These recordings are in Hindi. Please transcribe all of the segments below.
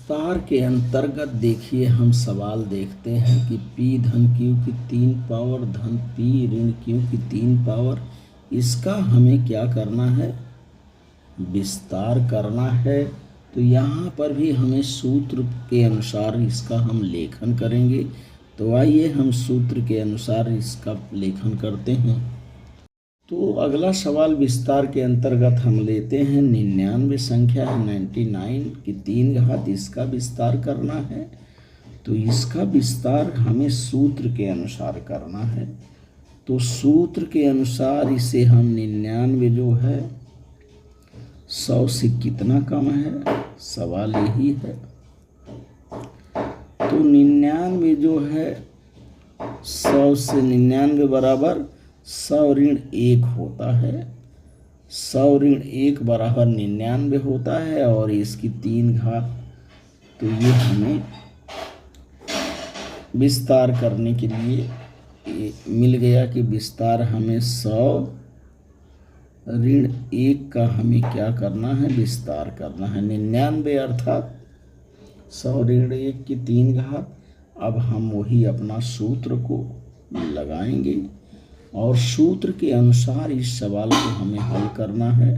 विस्तार के अंतर्गत देखिए हम सवाल देखते हैं कि p धन q की 3 पावर धन p ऋण q की 3 पावर, इसका हमें क्या करना है, विस्तार करना है। तो यहाँ पर भी हमें सूत्र के अनुसार इसका हम लेखन करेंगे। तो आइए हम सूत्र के अनुसार इसका लेखन करते हैं। तो अगला सवाल विस्तार के अंतर्गत हम लेते हैं 99 संख्या है 99 की 3 घात, इसका विस्तार करना है। तो इसका विस्तार हमें सूत्र के अनुसार करना है। तो सूत्र के अनुसार इसे हम 99 जो है 100 से कितना कम है, सवाल यही है। तो 99 जो है 100 से 99 बराबर 100 ऋण 1 होता है। 100 ऋण 1 बराबर 99 होता है और इसकी 3 घात। तो ये हमें विस्तार करने के लिए मिल गया कि विस्तार हमें 100 ऋण 1 का हमें क्या करना है, विस्तार करना है। 99 अर्थात 100 ऋण 1 की 3 घात। अब हम वही अपना सूत्र को लगाएंगे और सूत्र के अनुसार इस सवाल को हमें हल करना है।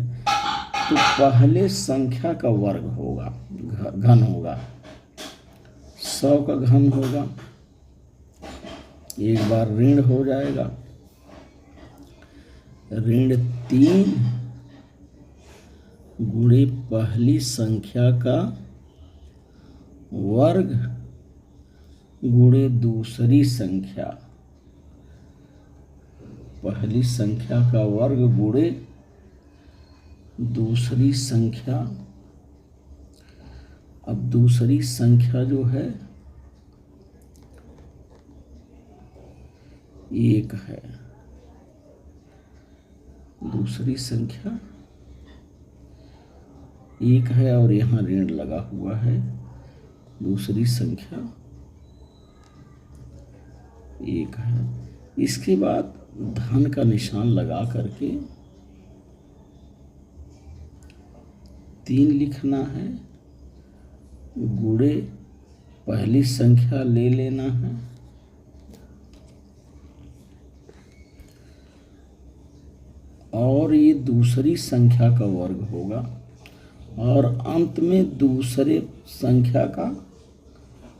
तो पहले संख्या का वर्ग होगा, घन होगा, 100 का घन होगा, एक बार ऋण हो जाएगा, ऋण 3 गुणे पहली संख्या का वर्ग गुणे दूसरी संख्या, पहली संख्या का वर्ग गुणे दूसरी संख्या। अब दूसरी संख्या जो है 1 है, दूसरी संख्या 1 है और यहाँ ऋण लगा हुआ है, दूसरी संख्या 1 है। इसके बाद धन का निशान लगा करके 3 लिखना है, गुणे पहली संख्या ले लेना है और ये दूसरी संख्या का वर्ग होगा और अंत में दूसरे संख्या का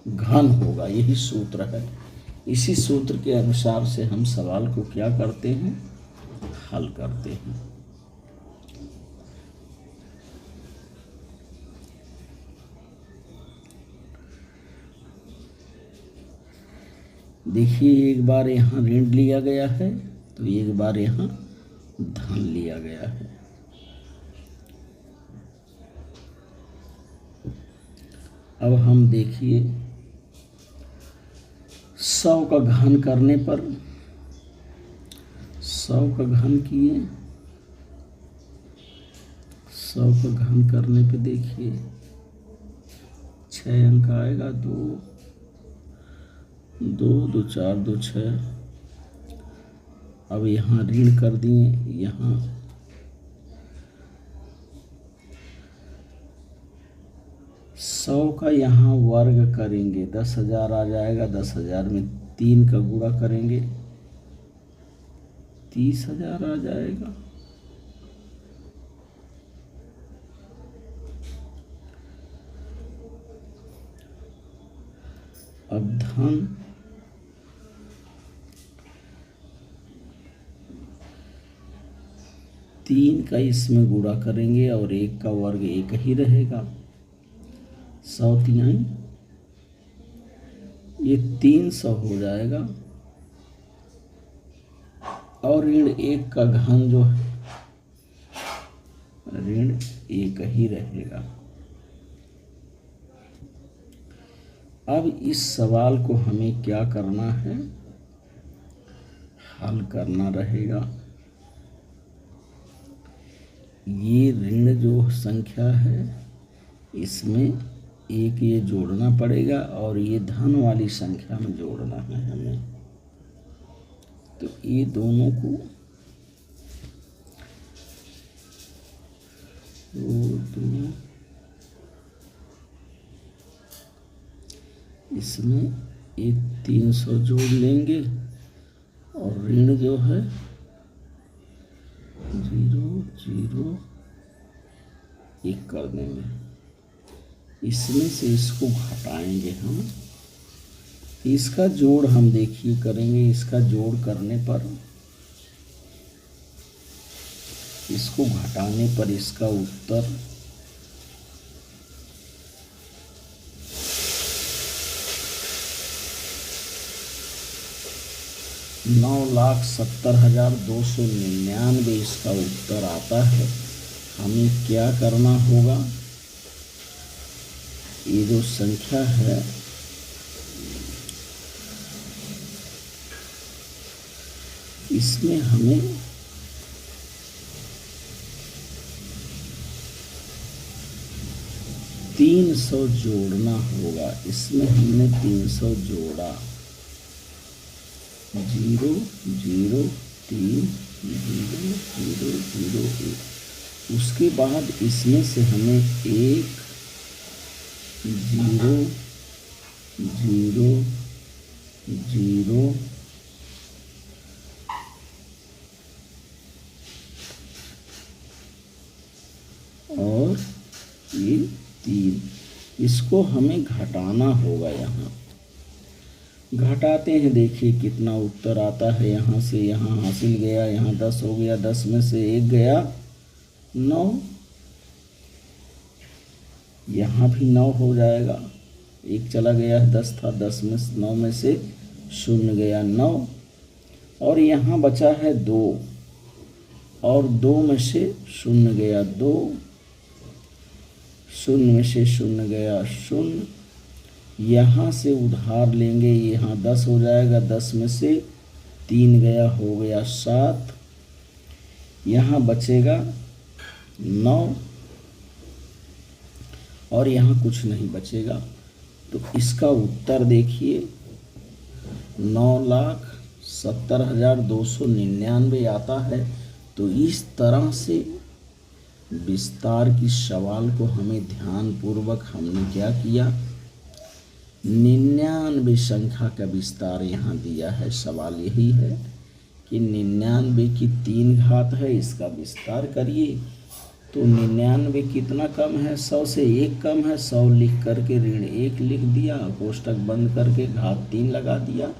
घन होगा। यही सूत्र है। इसी सूत्र के अनुसार से हम सवाल को क्या करते हैं, हल करते हैं। देखिए एक बार यहाँ ऋण लिया गया है तो एक बार यहाँ धन लिया गया है। अब हम देखिए 100 का घन करने पर 100 का घन किए, 100 का घन करने पे देखिए 6 अंक आएगा, 2 2 2 4 2 6। अब यहाँ ऋण कर दिए, यहाँ 100 का यहाँ वर्ग करेंगे 10,000 आ जाएगा, 10,000 में 3 का गुणा करेंगे 30,000 आ जाएगा। अब धन 3 का इसमें गुणा करेंगे और 1 का वर्ग 1 ही रहेगा, 100 तिहाई ये 300 हो जाएगा और ऋण 1 का घन जो है ऋण 1 ही रहेगा। अब इस सवाल को हमें क्या करना है, हल करना रहेगा। ये ऋण जो संख्या है इसमें एक ये जोड़ना पड़ेगा और ये धन वाली संख्या में जोड़ना है हमें। तो ये दोनों को इसमें एक 300 जोड़ लेंगे और ऋण जो है 0 0 1 कर देंगे। इसमें से इसको घटाएंगे हम। इसका जोड़ हम देखिए करेंगे। इसका जोड़ करने पर, इसको घटाने पर इसका उत्तर 9,70,299 इसका उत्तर आता है। हमें क्या करना होगा, ये जो संख्या है इसमें हमें तीन 300 जोड़ना होगा। इसमें हमने 300 जोड़ा, 0 0 3 0 0 0 1। उसके बाद इसमें से हमें 1 0 0 0 और ये 3, इसको हमें घटाना होगा। यहाँ घटाते हैं, देखिए कितना उत्तर आता है। यहाँ से यहाँ हासिल गया, यहाँ 10 हो गया, 10 में से 1 गया 9, यहाँ भी 9 हो जाएगा। 1 चला गया, 10 था, 10 में 9 में से 0 गया 9, और यहाँ बचा है 2, और 2 में से 0 गया 2, 0 में से 0 गया 0। यहाँ से उधार लेंगे, यहाँ 10 हो जाएगा, 10 में से 3 गया, हो गया 7, यहाँ बचेगा 9, और यहाँ कुछ नहीं बचेगा। तो इसका उत्तर देखिए 9,70,299 आता है। तो इस तरह से विस्तार की सवाल को हमें ध्यानपूर्वक हमने क्या किया, 99 संख्या का विस्तार यहाँ दिया है। सवाल यही है कि 99 की 3 घात है, इसका विस्तार करिए। तो 99 कितना कम है, 100 से 1 कम है। 100 लिख करके ऋण 1 लिख दिया, कोष्टक बंद करके घात 3 लगा दिया।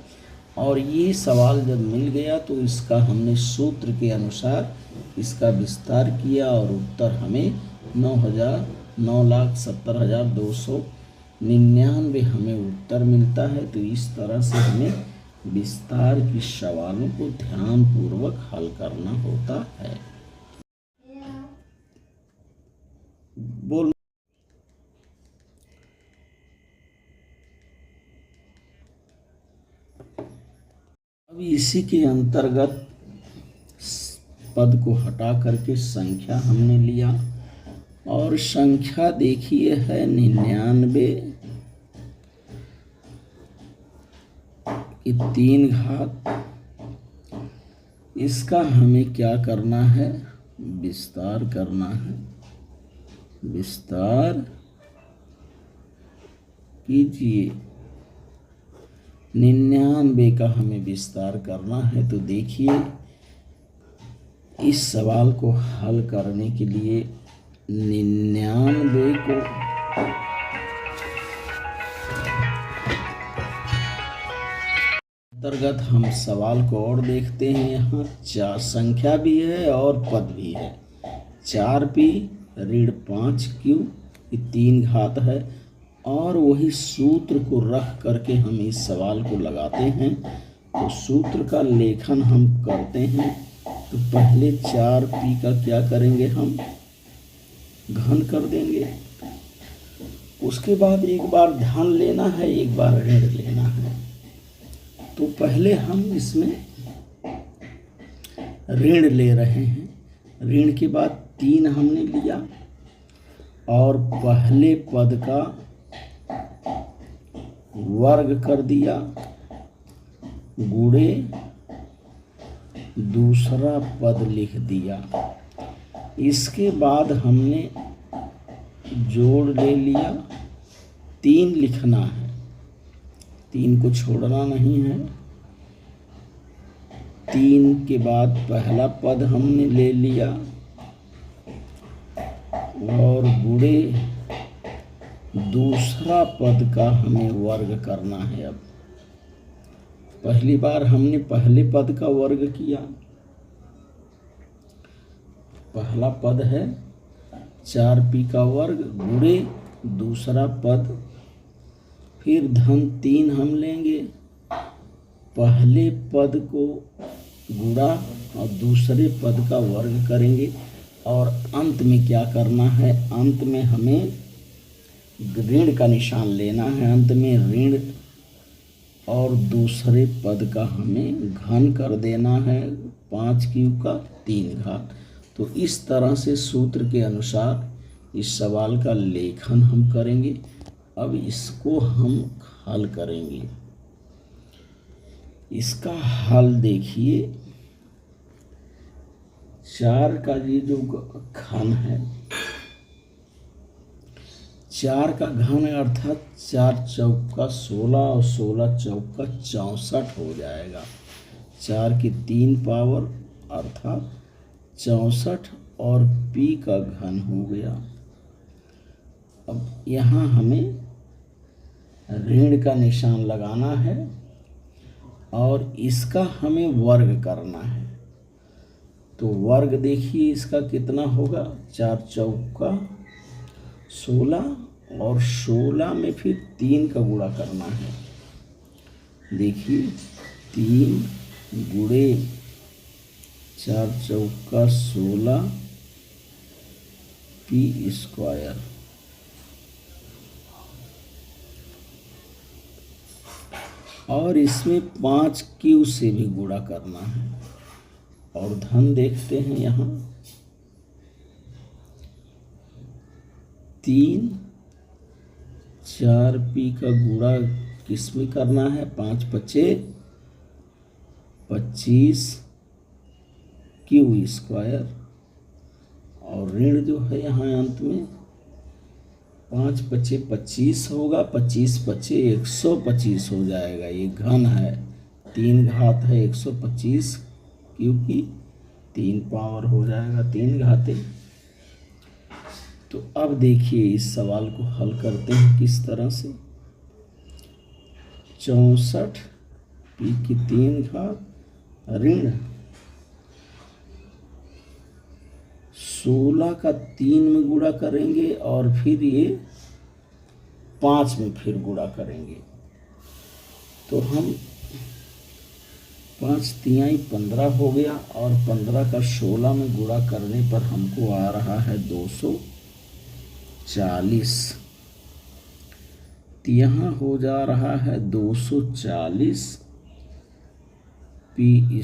और ये सवाल जब मिल गया तो इसका हमने सूत्र के अनुसार इसका विस्तार किया, और उत्तर हमें 9,70,299 हमें उत्तर मिलता है। तो इस तरह से हमें विस्तार की सवालों को ध्यानपूर्वक हल करना होता है। बोल। अब इसी के अंतर्गत पद को हटा करके संख्या हमने लिया, और संख्या देखिए है 99 की 3 घात। इसका हमें क्या करना है, विस्तार करना है। विस्तार कीजिए, 99 का हमें विस्तार करना है। तो देखिए इस सवाल को हल करने के लिए 99 को अंतर्गत हम सवाल को और देखते हैं। यहाँ 4 संख्या भी है और पद भी है। 4p ऋण 5q की 3 घात है, और वही सूत्र को रख करके हम इस सवाल को लगाते हैं। तो सूत्र का लेखन हम करते हैं। तो पहले 4p का क्या करेंगे, हम घन कर देंगे। उसके बाद एक बार धन लेना है, एक बार ऋण लेना है। तो पहले हम इसमें ऋण ले रहे हैं। ऋण के बाद 3 हमने लिया, और पहले पद का वर्ग कर दिया, गुणे दूसरा पद लिख दिया। इसके बाद हमने जोड़ ले लिया, 3 लिखना है। 3 को छोड़ना नहीं है। 3 के बाद पहला पद हमने ले लिया और गुणे दूसरा पद का हमें वर्ग करना है। अब पहली बार हमने पहले पद का वर्ग किया। पहला पद है 4p का वर्ग गुणे दूसरा पद, फिर धन 3 हम लेंगे, पहले पद को गुणा और दूसरे पद का वर्ग करेंगे और अंत में क्या करना है, अंत में हमें ऋण का निशान लेना है। अंत में ऋण और दूसरे पद का हमें घन कर देना है 5q का 3 घात। तो इस तरह से सूत्र के अनुसार इस सवाल का लेखन हम करेंगे। अब इसको हम हल करेंगे। इसका हल देखिए, 4 का ये जो घन है, 4 का घन अर्थात 4 चौका 16 और 16 चौका 64 हो जाएगा। 4 की 3 पावर अर्थात 64 और p का घन हो गया। अब यहाँ हमें ऋण का निशान लगाना है और इसका हमें वर्ग करना है। तो वर्ग देखिए इसका कितना होगा, 4 चौका 16 और 16 में फिर 3 का गुणा करना है। देखिए 3 गुणे 4 चौका 16 p², और इसमें 5q से भी गुणा करना है। और धन देखते हैं यहाँ 3 4p का गुणा किस में करना है, 5 पचे 25 q², और ऋण जो है यहाँ अंत में 5 पचे 25 होगा, 25 पचे 125 हो जाएगा। ये घन है, 3 घात है 125, क्योंकि 3 पावर हो जाएगा 3 घाते। तो अब देखिए इस सवाल को हल करते हैं किस तरह से। 64 p की 3 घात ऋण 16 का 3 में गुणा करेंगे और फिर ये 5 में फिर गुणा करेंगे। तो हम 5 तिहाई 15 हो गया और 15 का 16 में गुणा करने पर हमको आ रहा है 240। तो यहाँ हो जा रहा है 240 p²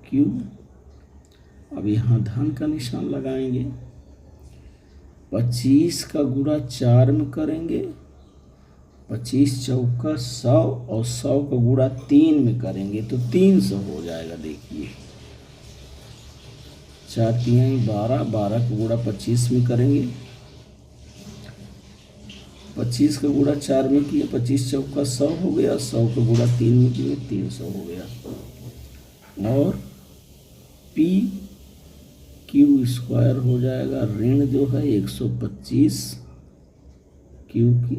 q। अब यहाँ धन का निशान लगाएंगे। 25 का गुणा 4 में करेंगे, 25 चौका 100 और 100 का गुणा 3 में करेंगे तो 300 हो जाएगा। देखिए 4 तिहाई 12, 12 का गुणा 25 में करेंगे, 25 का गुणा 4 में किए 25 चौका 100 हो गया, 100 का गुणा 3 में किए 300 हो गया। और p² हो जाएगा, ऋण जो है 125 q की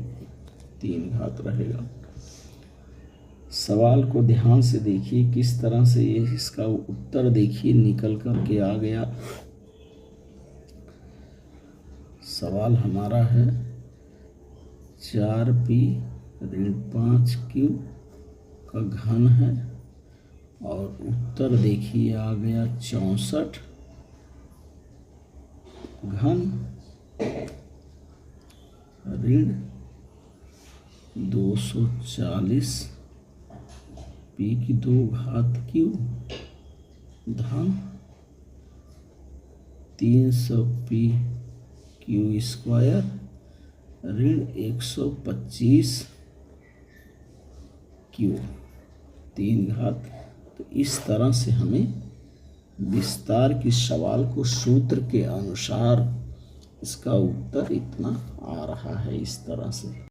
3 घात रहेगा। सवाल को ध्यान से देखिए किस तरह से ये इसका उत्तर देखिए निकल कर के आ गया। सवाल हमारा है 4p ऋण 5q का घन है और उत्तर देखिए आ गया 64 घन ऋण 240 p की 2 घात q धन 300 p² ऋण 125 q 3 घात। तो इस तरह से हमें विस्तार की सवाल को सूत्र के अनुसार इसका उत्तर इतना आ रहा है, इस तरह से।